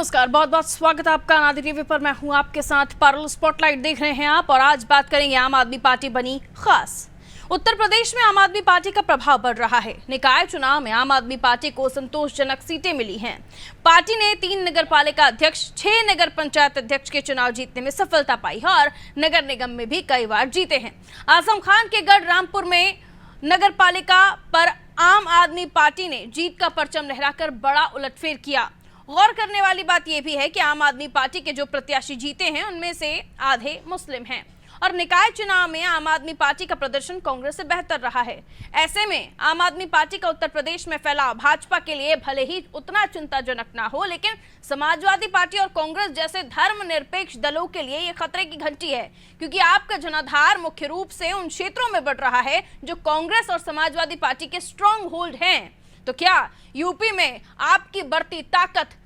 नमस्कार, बहुत बहुत स्वागत है आपका आनंद टीवी पर। मैं हूं आपके साथ पारुल। स्पॉटलाइट देख रहे हैं आप और आज बात करेंगे आम आदमी पार्टी बनी खास। उत्तर प्रदेश में आम आदमी पार्टी का प्रभाव बढ़ रहा है। निकाय चुनाव में आम आदमी पार्टी को संतोषजनक सीटें मिली हैं। पार्टी ने 3 नगर पालिका अध्यक्ष, 6 नगर पंचायत अध्यक्ष के चुनाव जीतने में सफलता पाई है और नगर निगम में भी कई बार जीते हैं। आजम खान के गढ़ रामपुर में नगर पालिका पर आम आदमी पार्टी ने जीत का परचम लहराकर बड़ा उलटफेर किया। गौर करने वाली बात यह भी है कि आम आदमी पार्टी के जो प्रत्याशी जीते हैं उनमें से आधे मुस्लिम हैं और निकाय चुनाव में आम आदमी पार्टी का प्रदर्शन कांग्रेस से बेहतर रहा है। ऐसे में आम आदमी पार्टी का उत्तर प्रदेश में फैलाव भाजपा के लिए भले ही उतना चिंताजनक ना हो, लेकिन समाजवादी पार्टी और कांग्रेस जैसे धर्मनिरपेक्ष दलों के लिए ये खतरे की घंटी है, क्योंकि आपका जनाधार मुख्य रूप से उन क्षेत्रों में बढ़ रहा है जो कांग्रेस और समाजवादी पार्टी के स्ट्रॉन्ग होल्ड हैं। तो क्या यूपी में आपकी बढ़ती ताकत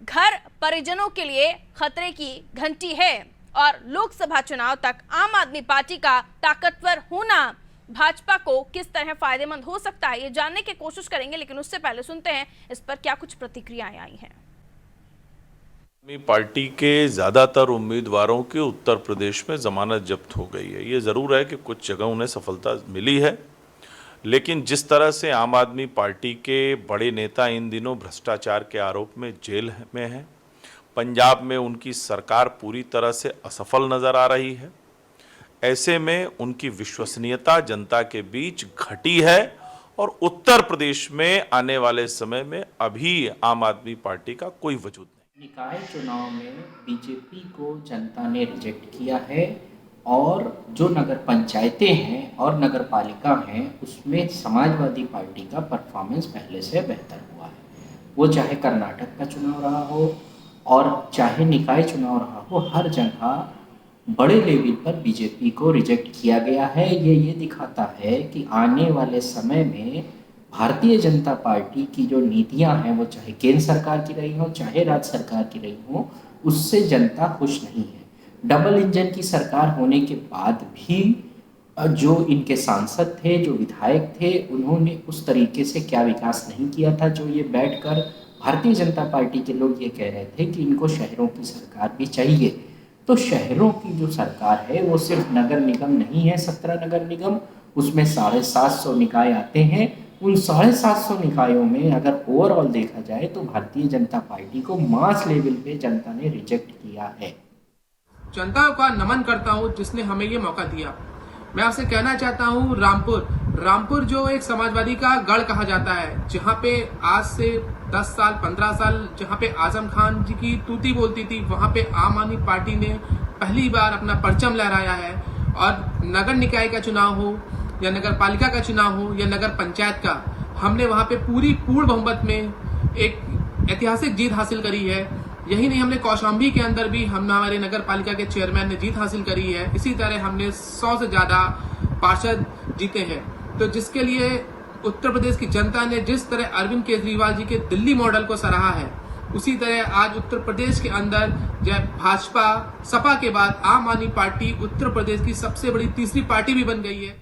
घर परिजनों के लिए खतरे की घंटी है? और लोकसभा चुनाव तक आम आदमी पार्टी का ताकतवर होना भाजपा को किस तरह फायदेमंद हो सकता है, ये जानने की कोशिश करेंगे, लेकिन उससे पहले सुनते हैं इस पर क्या कुछ प्रतिक्रियाएं आई हैं। आदमी पार्टी के ज्यादातर उम्मीदवारों की उत्तर प्रदेश में जमानत जब्त हो गई है। ये जरूर है कि कुछ जगह उन्हें सफलता मिली है, लेकिन जिस तरह से आम आदमी पार्टी के बड़े नेता इन दिनों भ्रष्टाचार के आरोप में जेल में हैं, पंजाब में उनकी सरकार पूरी तरह से असफल नजर आ रही है, ऐसे में उनकी विश्वसनीयता जनता के बीच घटी है और उत्तर प्रदेश में आने वाले समय में अभी आम आदमी पार्टी का कोई वजूद नहीं। निकाय चुनाव में बीजेपी को जनता ने रिजेक्ट किया है और जो नगर पंचायतें हैं और नगर पालिका हैं उसमें समाजवादी पार्टी का परफॉर्मेंस पहले से बेहतर हुआ है। वो चाहे कर्नाटक का चुनाव रहा हो और चाहे निकाय चुनाव रहा हो, हर जगह बड़े लेवल पर बीजेपी को रिजेक्ट किया गया है। ये दिखाता है कि आने वाले समय में भारतीय जनता पार्टी की जो नीतियां हैं वो चाहे केंद्र सरकार की रही हो चाहे राज्य सरकार की रही हो, उससे जनता खुश नहीं है। डबल इंजन की सरकार होने के बाद भी जो इनके सांसद थे, जो विधायक थे, उन्होंने उस तरीके से क्या विकास नहीं किया था जो ये बैठकर भारतीय जनता पार्टी के लोग ये कह रहे थे कि इनको शहरों की सरकार भी चाहिए। तो शहरों की जो सरकार है वो सिर्फ नगर निगम नहीं है, 17 नगर निगम, उसमें 750 निकाय आते हैं। उन 750 निकायों में अगर ओवरऑल देखा जाए तो भारतीय जनता पार्टी को मास लेवल पे जनता ने रिजेक्ट किया है। जनता का नमन करता हूं जिसने हमें ये मौका दिया। मैं आपसे कहना चाहता हूं रामपुर जो एक समाजवादी का गढ़ कहा जाता है, जहां पे आज से 10 साल 15 साल जहां पे आजम खान जी की तूती बोलती थी, वहां पे आम आदमी पार्टी ने पहली बार अपना परचम लहराया है। और नगर निकाय का चुनाव हो या नगर पालिका का चुनाव हो या नगर पंचायत का, हमने वहां पे पूर्ण बहुमत में एक ऐतिहासिक जीत हासिल करी है। यही नहीं, हमने कौशाम्बी के अंदर भी हमारे नगर पालिका के चेयरमैन ने जीत हासिल करी है। इसी तरह हमने 100 से ज्यादा पार्षद जीते हैं। तो जिसके लिए उत्तर प्रदेश की जनता ने जिस तरह अरविंद केजरीवाल जी के दिल्ली मॉडल को सराहा है, उसी तरह आज उत्तर प्रदेश के अंदर जब भाजपा सपा के बाद आम आदमी पार्टी उत्तर प्रदेश की सबसे बड़ी तीसरी पार्टी भी बन गई है।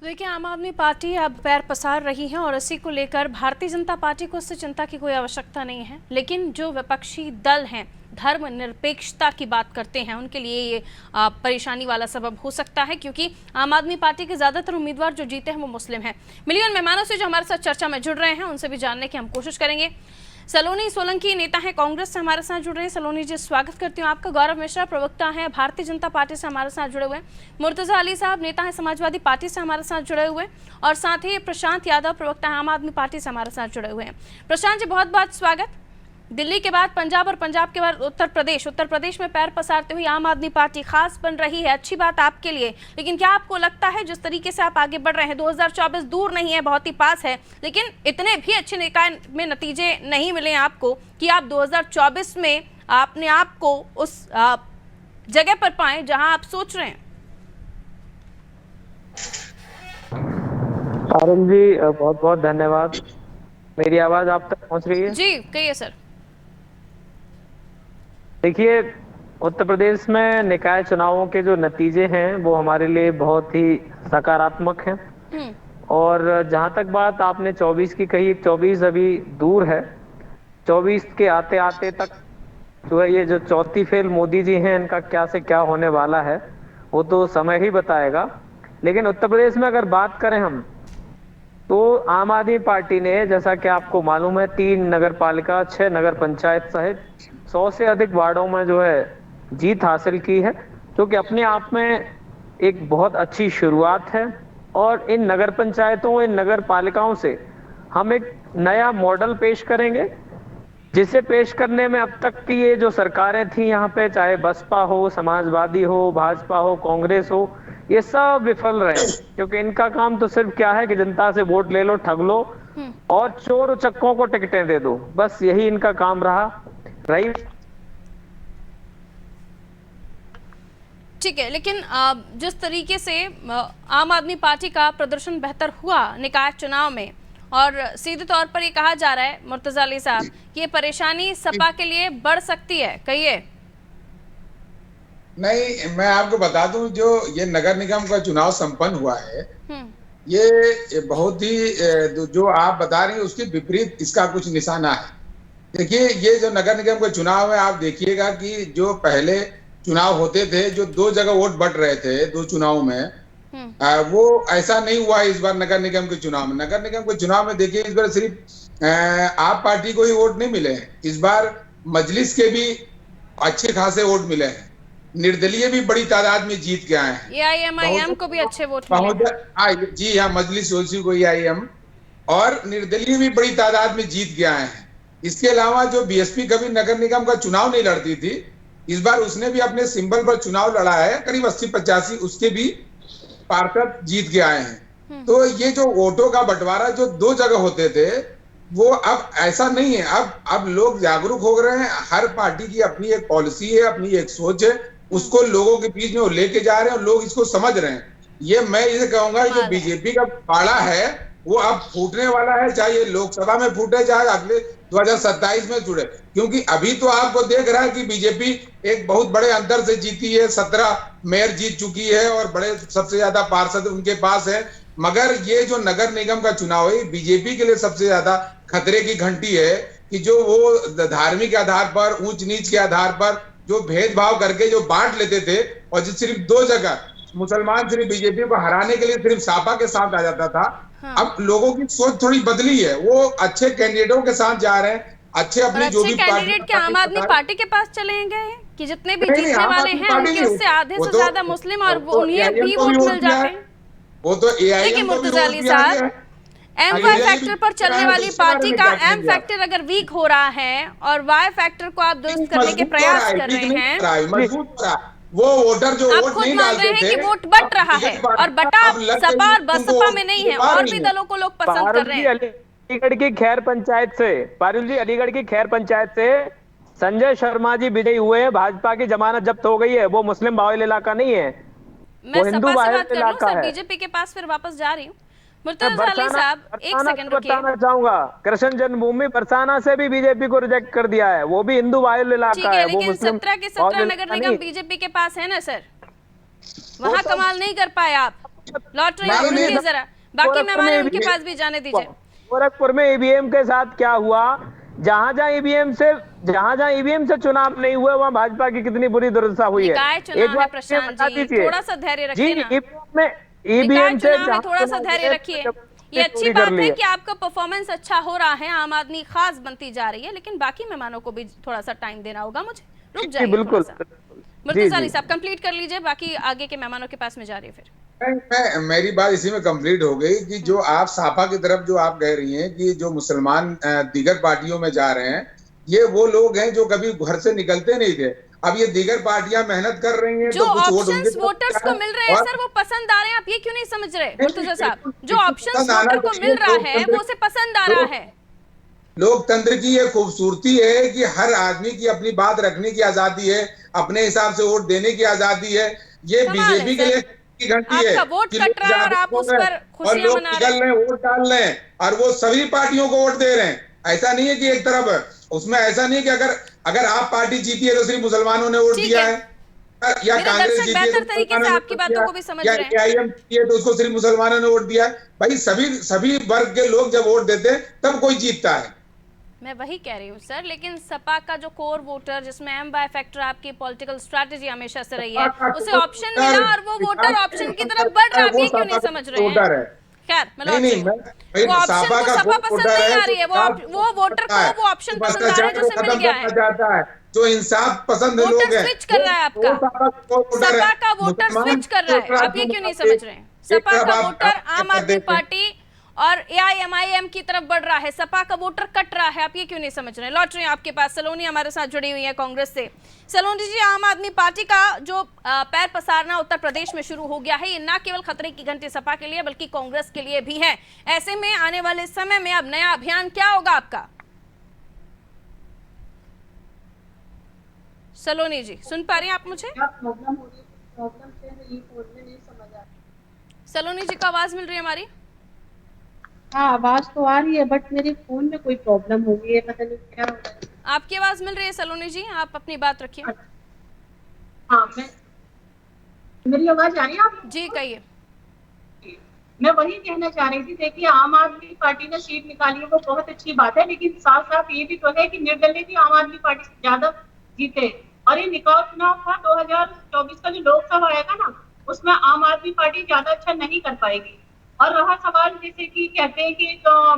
देखिए, आम आदमी पार्टी अब पैर पसार रही है और इसी को लेकर भारतीय जनता पार्टी को इससे चिंता की कोई आवश्यकता नहीं है, लेकिन जो विपक्षी दल हैं धर्मनिरपेक्षता की बात करते हैं, उनके लिए ये परेशानी वाला सबब हो सकता है, क्योंकि आम आदमी पार्टी के ज़्यादातर उम्मीदवार जो जीते हैं वो मुस्लिम हैं। मिलियन मेहमानों से जो हमारे साथ चर्चा में जुड़ रहे हैं उनसे भी जानने की हम कोशिश करेंगे। सलोनी सोलंकी नेता है कांग्रेस से हमारे साथ जुड़ रहे हैं। सलोनी जी, स्वागत करती हूँ आपका। गौरव मिश्रा प्रवक्ता हैं भारतीय जनता पार्टी से हमारे साथ जुड़े हुए हैं। मुर्तजा अली साहब नेता है समाजवादी पार्टी से हमारे साथ जुड़े हुए हैं और साथ ही प्रशांत यादव प्रवक्ता है आम आदमी पार्टी से हमारे साथ जुड़े हुए हैं। प्रशांत जी, बहुत बहुत स्वागत। दिल्ली के बाद पंजाब और पंजाब के बाद उत्तर प्रदेश में पैर पसारते हुए आम आदमी पार्टी खास बन रही है, अच्छी बात आपके लिए, लेकिन क्या आपको लगता है जिस तरीके से आप आगे बढ़ रहे हैं, 2024 दूर नहीं है, बहुत ही पास है, लेकिन इतने भी अच्छे निकाय में नतीजे नहीं मिले आपको कि आप 2024 में अपने आप को उस जगह पर पाएं जहां आप सोच रहे हैं? पारुल जी, बहुत बहुत धन्यवाद। मेरी आवाज आप तक पहुंच रही है? जी कहिए सर। देखिए, उत्तर प्रदेश में निकाय चुनावों के जो नतीजे हैं वो हमारे लिए बहुत ही सकारात्मक हैं और जहां तक बात आपने 24 की कही, 24 अभी दूर है, 24 के आते आते तक जो है ये जो चौथी फेल मोदी जी हैं, इनका क्या से क्या होने वाला है वो तो समय ही बताएगा। लेकिन उत्तर प्रदेश में अगर बात करें हम, तो आम आदमी पार्टी ने, जैसा कि आपको मालूम है, 3 नगर पालिका, 6 नगर पंचायत सहित 100 से अधिक वार्डों में जो है जीत हासिल की है, जो कि अपने आप में एक बहुत अच्छी शुरुआत है। और इन नगर पंचायतों, इन नगर पालिकाओं से हम एक नया मॉडल पेश करेंगे, जिसे पेश करने में अब तक की ये जो सरकारें थी यहाँ पे, चाहे बसपा हो, समाजवादी हो, भाजपा हो, कांग्रेस हो, ये सब विफल रहे। क्योंकि इनका काम तो सिर्फ क्या है कि जनता से वोट ले लो, ठग लो और चोर उचक्कों को टिकटें दे दो, बस यही इनका काम रहा। ठीक है, लेकिन जिस तरीके से आम आदमी पार्टी का प्रदर्शन बेहतर हुआ निकाय चुनाव में, और सीधे तौर पर ये कहा जा रहा है मुर्तजा अली साहब कि ये परेशानी सपा के लिए बढ़ सकती है, कहिए। नहीं, मैं आपको बता दूं, जो ये नगर निगम का चुनाव संपन्न हुआ है, ये बहुत ही, जो आप बता रही हैं उसके विपरीत इसका कुछ निशाना है। देखिए, ये जो नगर निगम का चुनाव है, आप देखिएगा कि जो पहले चुनाव होते थे, जो 2 जगह वोट बट रहे थे 2 चुनाव में, वो ऐसा नहीं हुआ इस बार नगर निगम के चुनाव में। नगर निगम के चुनाव में देखिए, इस बार सिर्फ आप पार्टी को ही वोट नहीं मिले हैं, इस बार मजलिस के भी अच्छे खासे वोट मिले हैं, निर्दलीय भी बड़ी तादाद में जीत के आए हैं, AIM को भी अच्छे वोट मिले। जी हाँ, मजलिस को AIM और निर्दलीय भी बड़ी तादाद में जीत के आए हैं। इसके अलावा जो BSP कभी नगर निगम का चुनाव नहीं लड़ती थी, इस बार उसने भी अपने सिंबल पर चुनाव लड़ा है, करीब 80-85 उसके भी पार्षद जीत के आए हैं। तो ये जो वोटों का बंटवारा जो 2 जगह होते थे, वो अब ऐसा नहीं है। अब लोग जागरूक हो रहे हैं, हर पार्टी की अपनी एक पॉलिसी है, अपनी एक सोच है, उसको लोगों के बीच में वो लेके जा रहे हैं और लोग इसको समझ रहे हैं। ये मैं इसे कहूंगा, जो बीजेपी का पाड़ा है वो अब फूटने वाला है, चाहे ये लोकसभा में फूटे, चाहे अगले 2027 में जुड़े। क्योंकि अभी तो आपको देख रहा है कि बीजेपी एक बहुत बड़े अंतर से जीती है, 17 मेयर जीत चुकी है और बड़े सबसे ज्यादा पार्षद उनके पास है। मगर ये जो नगर निगम का चुनाव है, बीजेपी के लिए सबसे ज्यादा खतरे की घंटी है कि जो वो धार्मिक आधार पर, ऊंच नीच के आधार पर जो भेदभाव करके जो बांट लेते थे, और जो सिर्फ 2 जगह मुसलमान सिर्फ बीजेपी को हराने के लिए सिर्फ सापा के साथ आ जाता था, अब लोगों की सोच थोड़ी बदली है, वो अच्छे कैंडिडेटों के साथ जा रहे हैं, अच्छे अपनी जो भी कैंडिडेट के आम आदमी पार्टी के पास चले गए कि जितने भी जीतने वाले हैं उनके उससे आधे से ज्यादा मुस्लिम, और उन्हें भी वोट मिल जाते हैं। वो तो AIM मुर्तजा अली साहब, M-Y फैक्टर पर चलने वाली पार्टी का M फैक्टर अगर वीक हो रहा है और Y फैक्टर को आप दुरुस्त करने के प्रयास कर रहे हैं, वो वोटर जो आप खुद मान रहे हैं कि वोट बट रहा है, और बटा सपा और बसपा में नहीं है, और भी दलों को लोग पसंद कर रहे हैं। अलीगढ़ की खैर पंचायत से, पारुल जी, अलीगढ़ की खैर पंचायत से संजय शर्मा जी विजयी हुए हैं, भाजपा की जमानत जब्त हो गई है, वो मुस्लिम बाहुल्य इलाका नहीं है, मैं सपा से बात कर लूं, सर बीजेपी के पास फिर वापस जा रही हूँ। मुर्तजा अली साहब, एक सेकंड रुकिए। बताना चाहूंगा, कृष्ण जन्मभूमि बरसाना से भी बीजेपी को रिजेक्ट कर दिया है, वो भी हिंदू बाहुल्य इलाका है, वो लेकिन 17 के 17 नगर निगम बीजेपी के पास है ना सर, वहाँ कमाल नहीं कर पाए आप। लॉटरी जरा, बाकी मेहमान उनके पास भी जाने दीजिए। गोरखपुर में EVM के साथ क्या हुआ, जहां जहां EVM से चुनाव नहीं हुए, वहां भाजपा की कितनी बुरी दुर्दशा हुई है। एक बार प्रशांत जी थोड़ा सा धैर्य रखिए ना, EVM से थोड़ा सा धैर्य रखिए। ये अच्छी बात है कि आपका परफॉर्मेंस अच्छा हो रहा है, आम आदमी खास बनती जा रही है, लेकिन बाकी मेहमानों को भी थोड़ा सा टाइम देना होगा मुझे। रुक जाइए, बिल्कुल। मुर्तजा अली साहब कंप्लीट कर लीजिए, बाकी आगे के मेहमानों के पास में जा रही है फिर। मेरी बात इसी में कंप्लीट हो गई कि जो आप सापा की तरफ जो आप कह रही हैं कि जो मुसलमान दीगर पार्टियों में जा रहे हैं, ये वो लोग हैं जो कभी घर से निकलते नहीं थे। अब ये दीगर पार्टियां मेहनत कर रही हैं, जो ऑप्शंस वोटर्स को मिल रहे हैं सर, वो पसंद आ रहे हैं, आप ये क्यों नहीं समझ रहे मुर्तजा साहब? जो ऑप्शंस वोटर को मिल रहा है वो उसे पसंद आ रहा है। लोकतंत्र की ये खूबसूरती है कि हर आदमी की अपनी बात रखने की आजादी है, अपने हिसाब से वोट देने की आजादी है। ये बीजेपी के लिए की घंटी है, आपका वोट कट रहा है और आप उस पर खुशियां मना रहे हैं, वोट डाल रहे हैं, और वो सभी पार्टियों को वोट दे रहे हैं। ऐसा नहीं है कि एक तरफ है, उसमें ऐसा नहीं है कि अगर आप पार्टी जीती है तो सिर्फ मुसलमानों ने वोट दिया है, या कांग्रेस जीती है बेहतर तरीके से आपकी बातों को भी समझ रहे हैं, या AIM जीती है तो उसको सिर्फ मुसलमानों ने वोट दिया है। भाई सभी वर्ग के लोग जब वोट देते हैं तब कोई जीतता है। मैं वही कह रही हूँ सर, लेकिन सपा का जो कोर वोटर जिसमें एम बाय फैक्टर आपकी पॉलिटिकल स्ट्रैटेजी हमेशा से रही है, उसे ऑप्शन मिला और वो वोटर ऑप्शन की तरफ बढ़ रहा है, आप ये क्यों नहीं समझ रहे हैं? खैर मैं लौट रही हूँ। वो ऑप्शन को सपा पसंद नहीं आ रही है, वो वोटर को वो ऑप्शन पसंद आ रहा है जो उसे मिल गया है। जो इंसाफ पसंद लोग वोटर हैं, स्विच कर रहा है आपका, सपा का वोटर स्विच कर रहा है, आप ये क्यों नहीं समझ रहे हैं? सपा का वोटर आम आदमी पार्टी और AIMIM की तरफ बढ़ रहा है, सपा का वोटर कट रहा है, आप ये क्यों नहीं समझ रहे हैं? लौट रहे हैं आपके पास। सलोनी हमारे साथ जुड़ी हुई है कांग्रेस से। सलोनी जी, आम आदमी पार्टी का जो पैर पसारना उत्तर प्रदेश में शुरू हो गया है, ये ना केवल खतरे की घंटी सपा के लिए बल्कि कांग्रेस के लिए भी है। ऐसे में आने वाले समय में अब नया अभियान क्या होगा आपका? सलोनी जी सुन पा रही हैं आप मुझे? सलोनी जी को आवाज मिल रही है हमारी? हाँ आवाज तो आ रही है, बट मेरे फोन में कोई प्रॉब्लम हो गई है, पता नहीं क्या हो रहा है। आपकी आवाज मिल रही है सलोनी जी, आप अपनी बात रखिए। हाँ मेरी आवाज आ रही है आप? जी कहिए। मैं वही कहना चाह रही थी, देखिए आम आदमी पार्टी ने सीट निकाली है वो बहुत अच्छी बात है, लेकिन साथ साथ ये भी तो है कि निर्दलीय भी आम आदमी पार्टी से ज्यादा जीते। और ये निकाय चुनाव था 2024 का जो लोकसभा आएगा ना, उसमें आम आदमी पार्टी ज्यादा अच्छा नहीं कर पाएगी। और रहा सवाल जैसे कि कहते हैं कि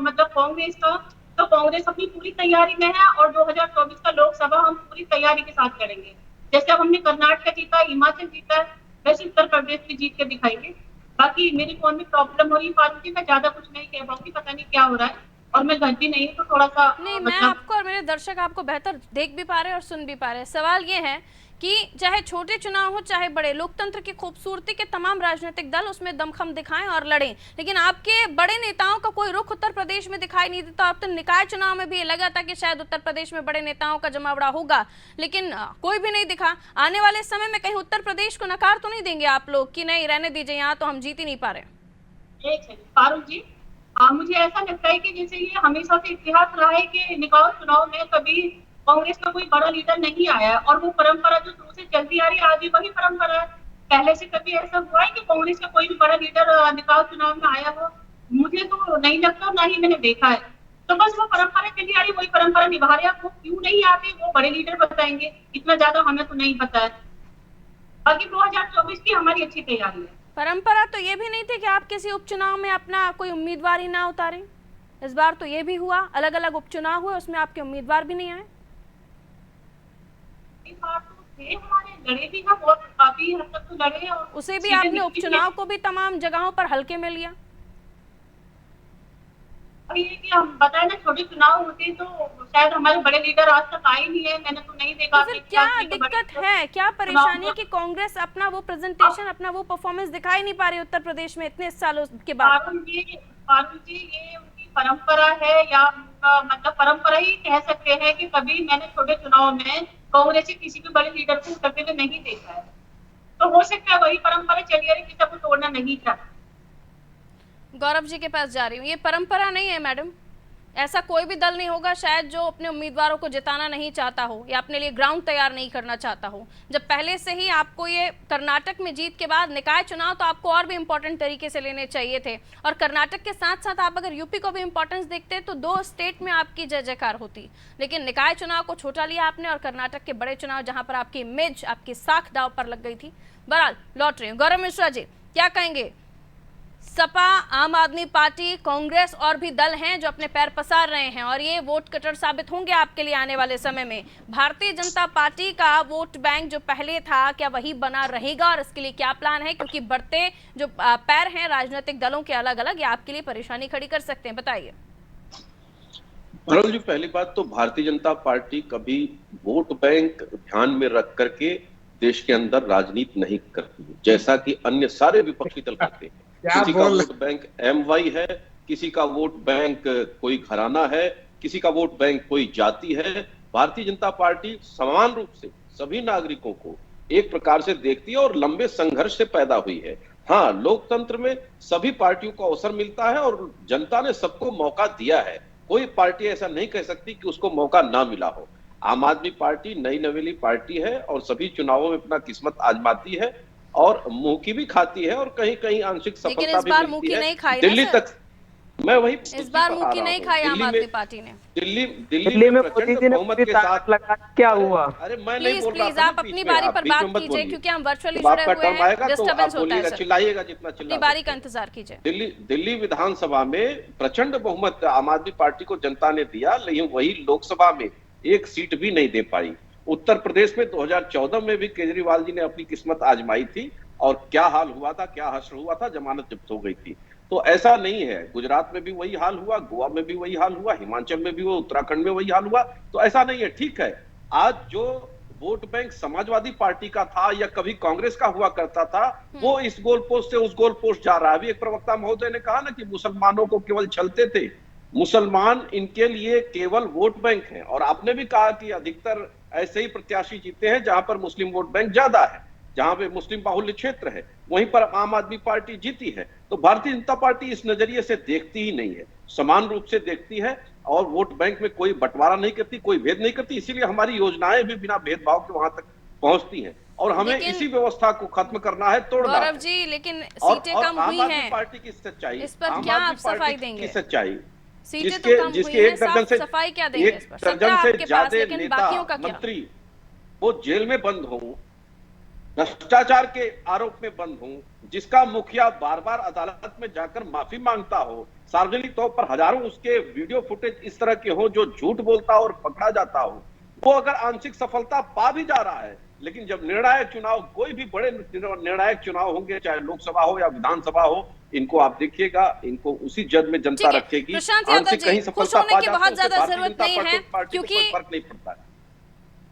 मतलब कांग्रेस का, तो कांग्रेस अपनी पूरी तैयारी में है और 2024 का लोकसभा हम पूरी तैयारी के साथ करेंगे। जैसे अब हमने कर्नाटक जीता, हिमाचल जीता, वैसे उत्तर प्रदेश भी जीत के दिखाएंगे। बाकी मेरे फोन में प्रॉब्लम हो रही है फारूकी, मैं ज्यादा कुछ नहीं कह पाऊंगी, पता नहीं क्या हो रहा है और मैं घर भी नहीं हूँ, तो थोड़ा सा नहीं मैं आपको और मेरे दर्शक आपको बेहतर देख भी पा रहे हैं और सुन भी पा रहे हैं। सवाल ये है कि चाहे छोटे चुनाव हो चाहे बड़े, लोकतंत्र की खूबसूरती के तमाम राजनीतिक दल उसमें दमखम दिखाएं और लड़ें, लेकिन आपके बड़े नेताओं का कोई रुख उत्तर प्रदेश में दिखाई नहीं देता। अब तो निकाय चुनाव में भी ये लगा था कि शायद उत्तर प्रदेश में बड़े नेताओं का जमावड़ा होगा, लेकिन कोई भी नहीं दिखा। आने वाले समय में कहीं उत्तर प्रदेश को नकार तो नहीं देंगे आप लोग कि नहीं रहने दीजिए, यहाँ तो हम जीत ही नहीं पा रहे? फारूक जी, मुझे ऐसा लगता है कि जैसे ये हमेशा से इतिहास रहा है कि निकाय चुनाव में कभी कांग्रेस का कोई बड़ा लीडर नहीं आया और वो परंपरा जो शुरू से चलती आ रही है आज भी वही परंपरा है। पहले से कभी ऐसा हुआ है कि कांग्रेस का कोई भी बड़ा लीडर निकाय चुनाव में आया हो? मुझे तो नहीं लगता, ना ही मैंने देखा है। तो बस वो परंपरा चली आ रही, वही परंपरा निभा रहे। वो क्यों नहीं आते वो बड़े लीडर बताएंगे, इतना ज्यादा हमें तो नहीं पता है। बाकी 2024 की हमारी अच्छी तैयारी है। परंपरा तो ये भी नहीं थी कि आप किसी उपचुनाव में अपना कोई उम्मीदवार ही ना उतारें। इस बार तो ये भी हुआ, अलग अलग उपचुनाव हुए, उसमें आपके उम्मीदवार भी नहीं आए। हमारे लड़े भी ना, बहुत काफी हद तक तो लड़े और उसे भी आपने उपचुनाव को भी तमाम जगहों पर हल्के में लिया। और ये कि हम बताए ना छोटे चुनाव होते तो शायद हमारे बड़े लीडर आज तक आए नहीं है, मैंने तो नहीं देखा। तो फिर क्या दिक्कत है, क्या परेशानी है कि कांग्रेस अपना वो प्रेजेंटेशन, अपना वो परफॉर्मेंस दिखाई नहीं पा रही उत्तर प्रदेश में इतने सालों के बाद? फारूक जी ये उनकी परंपरा है, या मतलब परंपरा ही कह सकते हैं कि कभी मैंने छोटे चुनाव में कांग्रेस के किसी भी बड़े लीडर को उतरते हुए नहीं देखा है। तो हो सकता है वही परंपरा चली आ रही, किसी को तोड़ना नहीं चाहता। गौरव जी के पास जा रही हूँ। ये परंपरा नहीं है मैडम, ऐसा कोई भी दल नहीं होगा शायद जो अपने उम्मीदवारों को जिताना नहीं चाहता हो या अपने लिए ग्राउंड तैयार नहीं करना चाहता हो। जब पहले से ही आपको ये कर्नाटक में जीत के बाद निकाय चुनाव तो आपको और भी इम्पोर्टेंट तरीके से लेने चाहिए थे, और कर्नाटक के साथ साथ आप अगर यूपी को भी इम्पोर्टेंस देखते तो 2 स्टेट में आपकी जय जयकार होती, लेकिन निकाय चुनाव को छोटा लिया आपने और कर्नाटक के बड़े चुनाव जहाँ पर आपकी इमेज, आपकी साख दाव पर लग गई थी। बहरहाल लौट रही हूँ। गौरव मिश्रा जी क्या कहेंगे? सपा, आम आदमी पार्टी, कांग्रेस और भी दल हैं जो अपने पैर पसार रहे हैं और ये वोट कटर साबित होंगे आपके लिए आने वाले समय में। भारतीय जनता पार्टी का वोट बैंक जो पहले था क्या वही बना रहेगा और इसके लिए क्या प्लान है? क्योंकि बढ़ते जो पैर हैं राजनीतिक दलों के अलग अलग, ये आपके लिए परेशानी खड़ी कर सकते हैं, बताइए। अरुण जी, पहली बात तो भारतीय जनता पार्टी कभी वोट बैंक ध्यान में रख करके देश के अंदर राजनीति नहीं करती, जैसा कि अन्य सारे विपक्षी दल करते हैं। किसी का वोट बैंक MY है, किसी का वोट बैंक कोई घराना है, किसी का वोट बैंक कोई जाति है। भारतीय जनता पार्टी समान रूप से सभी नागरिकों को एक प्रकार से देखती है और लंबे संघर्ष से पैदा हुई है। हाँ, लोकतंत्र में सभी पार्टियों को अवसर मिलता है और जनता ने सबको मौका दिया है। कोई पार्टी ऐसा नहीं कह सकती कि उसको मौका ना मिला हो। आम आदमी पार्टी नई नवेली पार्टी है और सभी चुनावों में अपना किस्मत आजमाती है और मुंह की भी खाती है और कहीं कहीं आंशिक सफलता भी मिलती है। दिल्ली तक मैं वही इस बार मुंह की नहीं खाई आम आदमी पार्टी ने। दिल्ली में मोदी जी ने बहुमत के साथ लगा, क्या हुआ? अरे मैं नहीं बोल रहा प्लीज था आप अपनी बारी पर बात कीजिए, क्योंकि हम वर्चुअली जब जुड़े आपका हुए टर्म हैं, आएगा तो डिस्टर्बेंस आप होता है बोलिएगा, सर। चिल्लाइएगा जितना अपनी चिल्ला बारी सकते का हैं। इंतजार कीजिए। दिल्ली विधानसभा में प्रचंड बहुमत आम आदमी पार्टी को जनता ने दिया, लेकिन वही लोकसभा में एक सीट भी नहीं दे पाई। उत्तर प्रदेश में 2014 में भी केजरीवाल जी ने अपनी किस्मत आजमाई थी, और क्या हाल हुआ था, क्या हश्र हुआ था, जमानत जब्त हो गई थी। तो ऐसा नहीं है, गुजरात में भी वही हाल हुआ, गोवा में भी वही हाल हुआ, हिमाचल में भी हुआ, उत्तराखंड में वही हाल हुआ। तो ऐसा नहीं है, ठीक है। आज जो वोट बैंक समाजवादी पार्टी का था या कभी कांग्रेस का हुआ करता था, वो इस गोल पोस्ट से उस गोल पोस्ट जा रहा है। अभी एक प्रवक्ता महोदय ने कहा ना कि मुसलमानों को केवल छलते थे। मुसलमान इनके लिए केवल वोट बैंक है, और आपने भी कहा कि अधिकतर ऐसे ही प्रत्याशी जीते हैं जहां पर मुस्लिम वोट बैंक ज्यादा है, जहां पे मुस्लिम बाहुल्य क्षेत्र है, वहीं पर आम आदमी पार्टी जीती है। तो भारतीय जनता पार्टी इस नजरिए से देखती ही नहीं है, समान रूप से देखती है, और वोट बैंक में कोई बंटवारा नहीं करती, कोई भेद नहीं करती। इसीलिए हमारी योजनाएं भी बिना भेदभाव के वहां तक पहुंचती हैं, और हमें इसी व्यवस्था को खत्म करना है, तोड़ना है। गौरव जी, लेकिन सीटें कम हुई हैं, पार्टी की सच्चाई, इस पर क्या आप सफाई देंगे? सच्चाई सीटें तो कम हुई हैं, साफ सफाई क्या देंगे इस पर? सत्ता आपके पास, लेकिन बाकियों का क्या? मंत्री वो जेल में बंद हों, भ्रष्टाचार के आरोप में बंद हों, जिसका मुखिया बार बार अदालत में जाकर माफी मांगता हो, सार्वजनिक तौर पर हजारों उसके वीडियो फुटेज इस तरह के हो जो झूठ बोलता और पकड़ा जाता हो, वो अगर आंशिक सफलता पा भी जा रहा है, लेकिन जब निर्णायक चुनाव, कोई भी बड़े निर्णायक चुनाव होंगे, चाहे लोकसभा हो या विधानसभा हो, इनको आप देखिएगा, इनको उसी जद में जनता रखेगी। प्रशांत यादव जी, खुश होने की बहुत ज्यादा जरूरत नहीं है, क्योंकि फर्क नहीं पड़ता है।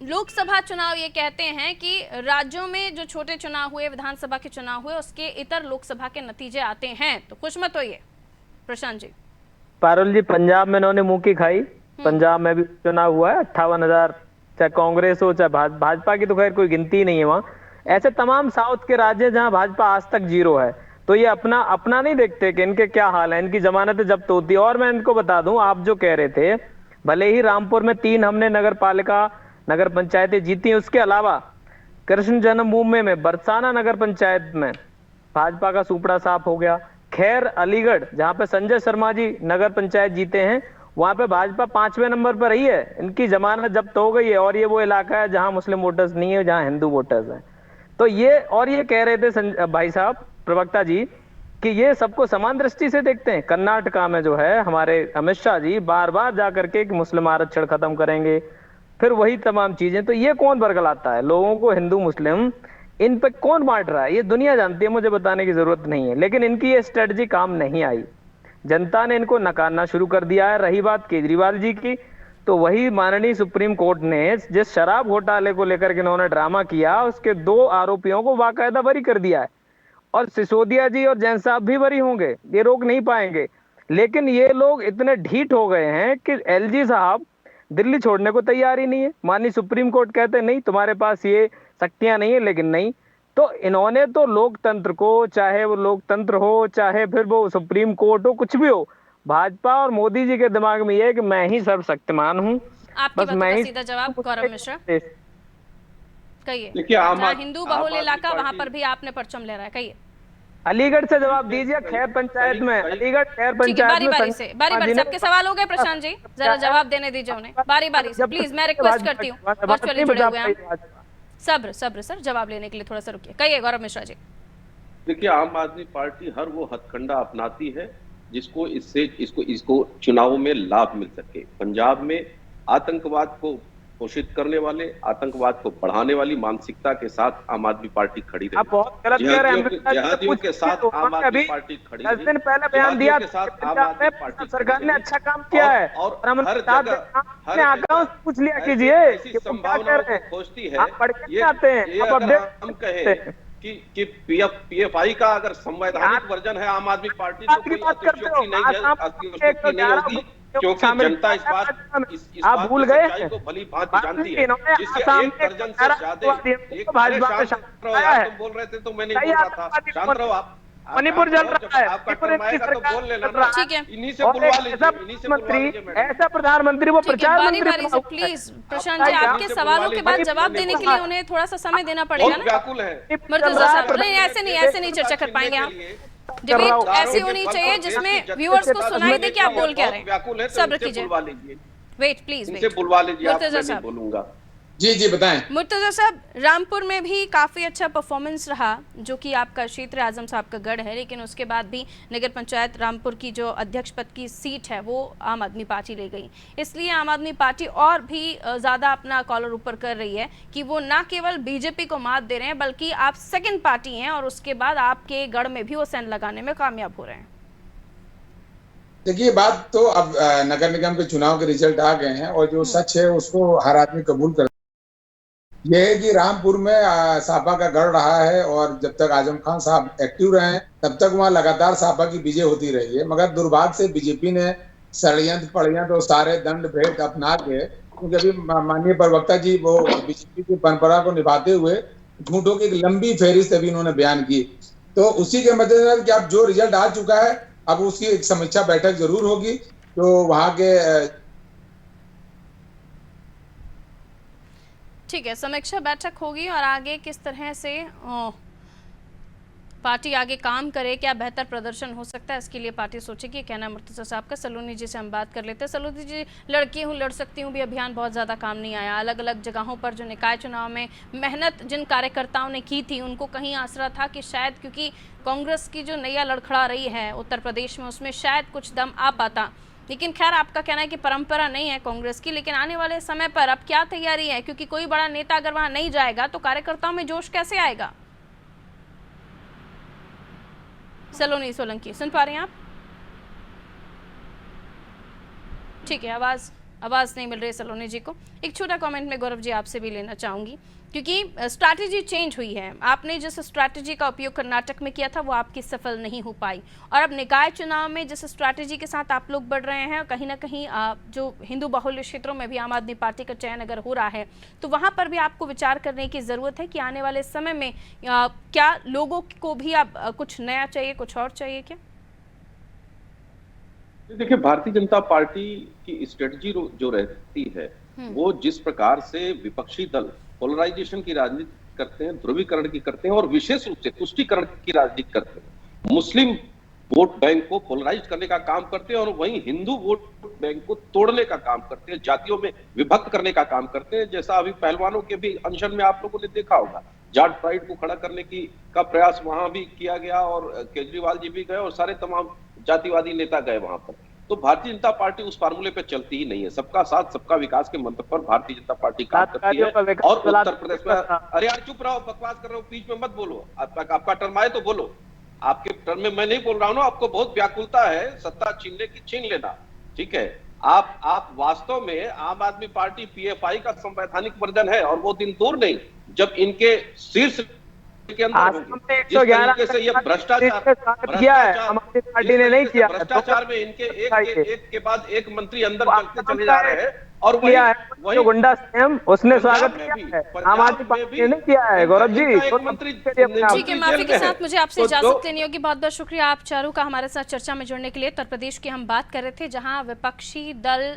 लोकसभा चुनाव ये कहते हैं कि राज्यों में जो छोटे चुनाव हुए, विधानसभा के चुनाव हुए, उसके इतर लोकसभा के नतीजे आते हैं, तो खुश मत होइए। प्रशांत जी। पारुल जी, पंजाब में इन्होंने मुंह की खाई। पंजाब में भी चुनाव हुआ है, 58,000, चाहे कांग्रेस हो चाहे भाजपा की तो खैर कोई गिनती नहीं है वहां। ऐसे तमाम साउथ के राज्य जहां भाजपा आज तक 0 है, तो ये अपना नहीं देखते कि इनके क्या हाल है, इनकी जमानतें जब्त होती है। और मैं इनको बता दूं, आप जो कह रहे थे, भले ही रामपुर में 3 हमने नगर पंचायतें जीती, उसके अलावा कृष्ण जन्मभूमि में बरसाना नगर पंचायत में भाजपा का सुपड़ा साफ हो गया। खैर अलीगढ़, जहां पे संजय शर्मा जी नगर पंचायत जीते हैं, वहां पे भाजपा 5वें नंबर पर रही है, इनकी जमानत जब्त हो गई है। और ये वो इलाका है जहां मुस्लिम वोटर्स नहीं है, जहां हिंदू वोटर्स हैं। तो ये कह रहे थे भाई साहब प्रवक्ता जी कि ये सबको समान दृष्टि से देखते हैं। कर्नाटका में जो है हमारे अमित शाह जी बार बार जाकर के मुस्लिम आरक्षण खत्म करेंगे, फिर वही तमाम चीजें। तो ये कौन बरगलाता है लोगों को, हिंदू मुस्लिम इन पे कौन बांट रहा है? ये दुनिया जानती है, मुझे बताने की जरूरत नहीं है। लेकिन इनकी ये स्ट्रेटजी काम नहीं आई, जनता ने इनको नकारना शुरू कर दिया है। रही बात केजरीवाल जी की, तो वही माननीय सुप्रीम कोर्ट ने जिस शराब घोटाले को लेकर के इन्होंने ड्रामा किया, उसके 2 आरोपियों को बाकायदा बरी कर दिया है, और सिसोदिया जी और जैन साहब भी बरी होंगे, ये रोक नहीं पाएंगे। लेकिन ये लोग इतने ढीठ हो गए हैं कि एलजी साहब दिल्ली छोड़ने को तैयार ही नहीं है। माननीय सुप्रीम कोर्ट कहते नहीं तुम्हारे पास ये शक्तियां नहीं है, लेकिन नहीं, तो इन्होंने तो लोकतंत्र को, चाहे वो लोकतंत्र हो चाहे फिर वो सुप्रीम कोर्ट हो, कुछ भी हो, भाजपा और मोदी जी के दिमाग में ये है कि मैं ही सर्वशक्तिमान हूँ। आपकी बात का सीधा जवाब गौरव मिश्रा, कहिए। देखिए, हिंदू बहुल इलाका, वहां पर भी आपने परचम ले रहा है, कहिए। अलीगढ़ से जवाब दीजिए। खैर पंचायत में, अलीगढ़ खैर पंचायत बारी बारी से सबके सवाल हो गए। प्रशांत जी जरा जवाब देने दीजिए उन्हें, बारी बारी से प्लीज, मैं रिक्वेस्ट करती हूँ, वर्चुअली जुड़े हुए हैं। सब्र सर, जवाब लेने के लिए थोड़ा सा रुकिए, कहिए गौरव मिश्रा जी। देखिए, आम आदमी पार्टी हर वो हथकंडा अपनाती है जिसको इसको चुनावों में लाभ मिल सके। पंजाब में आतंकवाद को पोषित करने वाले, आतंकवाद को बढ़ाने वाली मानसिकता के साथ आम आदमी पार्टी खड़ी रही। आप बहुत गलत कह रहे हैं। जिहादियों के साथ आम आदमी पार्टी खड़ी रही। 10 दिन पहले बयान दिया सरकार ने अच्छा काम किया है, और हर जगह पूछ लिया कीजिए ऐसी संभावनाओं को खोजती है। हम कहें कि पीएफआई का अगर संवैधानिक वर्जन है आम आदमी पार्टी, तो कोई अतिशयोक्ति नहीं होगी, क्योंकि जनता इस बात भूल गए को भली भांति जानती है। जिससे 1 दर्जन से ज्यादा तुम बोल रहे थे तो मैं नहीं बोल रहा था, शांत रहो आप। मणिपुर जल रहा है, आपका टर्म आएगा तो बोल लेना, ठीक है। इन्हीं से बुलवा लीजिए, ऐसा प्रधानमंत्री वो प्रचार मंत्री। प्लीज प्रशांत जी, आपके सवालों के बाद जवाब देने के लिए उन्हें थोड़ा सा समय देना पड़ेगा ना। व्याकुल है मुर्तजा साहब, नहीं ऐसे नहीं चर्चा कर पाएंगे आप। डिबेट ऐसी होनी चाहिए जिसमें व्यूअर्स को सुनाई दे कि आप बोल क्या रहे हैं। सब्र कीजिए, वेट प्लीज वेट। बुलवा लीजिए, आप, मुर्तजा मैं नहीं साहब, बोलूंगा। जी बताएं। मुर्तजा साहब, रामपुर में भी काफ़ी अच्छा परफॉर्मेंस रहा, जो कि आपका क्षेत्र आजम साहब का गढ़ है, लेकिन उसके बाद भी नगर पंचायत रामपुर की जो अध्यक्ष पद की सीट है वो आम आदमी पार्टी ले गई। इसलिए आम आदमी पार्टी और भी ज़्यादा अपना कॉलर ऊपर कर रही है कि वो ना केवल बीजेपी को मात दे रहे हैं, बल्कि आप सेकेंड पार्टी हैं और उसके बाद आपके गढ़ में भी वो सेंध लगाने में कामयाब हो रहे हैं। देखिए, बात तो अब नगर निगम के चुनाव के रिजल्ट आ गए हैं और जो सच है उसको हर आदमी कबूल कर। यह है कि रामपुर में सापा का गढ़ रहा है और जब तक आजम खान साहब एक्टिव रहे तब तक वहाँ लगातार सापा की विजय होती रही है। मगर दुर्भाग्य से बीजेपी ने षड्यंत्र पड़यंत्र और सारे दंड भेद अपना के, क्योंकि अभी माननीय प्रवक्ता जी वो बीजेपी की परंपरा को निभाते हुए झूठों की एक लंबी फेहरिस्त अभी उन्होंने बयान की। तो उसी के मद्देनजर कि अब जो रिजल्ट आ चुका है, अब उसकी एक समीक्षा बैठक जरूर होगी। तो वहाँ के ठीक है, समीक्षा बैठक होगी और आगे किस तरह से पार्टी आगे काम करे, क्या बेहतर प्रदर्शन हो सकता है, इसके लिए पार्टी सोचेगी। कहना मुर्तजा साहब का। सलोनी जी से हम बात कर लेते हैं। सलोनी जी, लड़की हूँ लड़ सकती हूँ भी अभियान बहुत ज़्यादा काम नहीं आया। अलग अलग जगहों पर जो निकाय चुनाव में मेहनत जिन कार्यकर्ताओं ने की थी, उनको कहीं आसरा था कि शायद क्योंकि कांग्रेस की जो नैया लड़खड़ा रही है उत्तर प्रदेश में, उसमें शायद कुछ दम आ पाता। लेकिन खैर, आपका कहना है कि परंपरा नहीं है कांग्रेस की, लेकिन आने वाले समय पर अब क्या तैयारी है? क्योंकि कोई बड़ा नेता अगर वहाँ नहीं जाएगा तो कार्यकर्ताओं में जोश कैसे आएगा? सलोनी सोलंकी, सुन पा रहे हैं आप? ठीक है, आवाज़ नहीं मिल रही सलोनी जी को। एक छोटा कमेंट में गौरव जी आपसे भी लेना चाहूँगी, क्योंकि स्ट्रैटेजी चेंज हुई है। आपने जिस स्ट्रैटेजी का उपयोग कर्नाटक में किया था वो आपकी सफल नहीं हो पाई, और अब निकाय चुनाव में जिस स्ट्रैटेजी के साथ आप लोग बढ़ रहे हैं, कहीं ना कहीं जो हिंदू बाहुल्य क्षेत्रों में भी आम आदमी पार्टी का चयन अगर हो रहा है, तो वहाँ पर भी आपको विचार करने की ज़रूरत है कि आने वाले समय में क्या लोगों को भी अब कुछ नया चाहिए, कुछ और चाहिए क्या? देखिए, भारतीय जनता पार्टी की स्ट्रेटजी जो रहती है वो जिस प्रकार से विपक्षी दल पोलराइजेशन की राजनीति करते हैं, ध्रुवीकरण की करते हैं और विशेष रूप से तुष्टीकरण की राजनीति करते हैं, मुस्लिम वोट बैंक को पोलराइज करने का काम करते हैं और वहीं हिंदू वोट बैंक को तोड़ने का काम करते हैं, जातियों में विभक्त करने का काम करते हैं। जैसा अभी पहलवानों के भी अनशन में आप लोगों ने देखा होगा, जाट प्राइड को खड़ा करने का प्रयास वहां भी किया गया और केजरीवाल जी भी गए और सारे तमाम जातिवादी नेता गए वहां पर। तो भारतीय जनता पार्टी उस फार्मूले पे चलती ही नहीं है। सबका साथ सबका विकास के मंत्र पर भारतीय जनता पार्टी काम करती है। और उत्तर प्रदेश में, अरे यार चुप रहो, बकवास कर रहे हो, बीच में मत बोलो। आपका टर्म आए तो बोलो, आपके टर्म में मैं नहीं बोल रहा हूँ ना। आपको बहुत व्याकुलता है सत्ता छीनने की, छीन लेना, ठीक है। आप वास्तव में आम आदमी पार्टी पीएफआई का संवैधानिक वर्जन है और वो दिन दूर नहीं जब इनके शीर्ष के अंदर जिस तरीके से ये भ्रष्टाचार किया है हमारी पार्टी ने नहीं किया, भ्रष्टाचार में इनके एक के बाद एक मंत्री अंदर चलते चले जा रहे हैं और वही गुंडा सीएम उसने स्वागत किया है, आम आदमी पार्टी ने नहीं किया है। गौरव जी, ठीक है, माफी के साथ मुझे आपसे इजाजत लेनी होगी। बहुत बहुत शुक्रिया आप चारों का हमारे साथ चर्चा में जुड़ने के लिए। उत्तर प्रदेश की हम बात कर रहे थे, जहां विपक्षी दल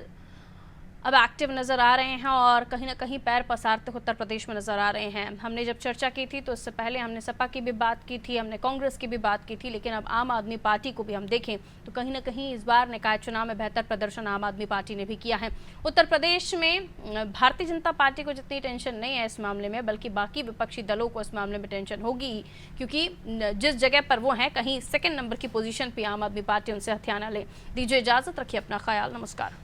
अब एक्टिव नज़र आ रहे हैं और कहीं ना कहीं पैर पसारते उत्तर प्रदेश में नज़र आ रहे हैं। हमने जब चर्चा की थी तो इससे पहले हमने सपा की भी बात की थी, हमने कांग्रेस की भी बात की थी, लेकिन अब आम आदमी पार्टी को भी हम देखें तो कहीं ना कहीं इस बार निकाय चुनाव में बेहतर प्रदर्शन आम आदमी पार्टी ने भी किया है। उत्तर प्रदेश में भारतीय जनता पार्टी को जितनी टेंशन नहीं है इस मामले में, बल्कि बाकी विपक्षी दलों को इस मामले में टेंशन होगी, क्योंकि जिस जगह पर वो हैं कहीं सेकेंड नंबर की पोजीशन पर आम आदमी पार्टी उनसे हथियाना ले। दीजिए इजाज़त, रखिए अपना ख्याल, नमस्कार।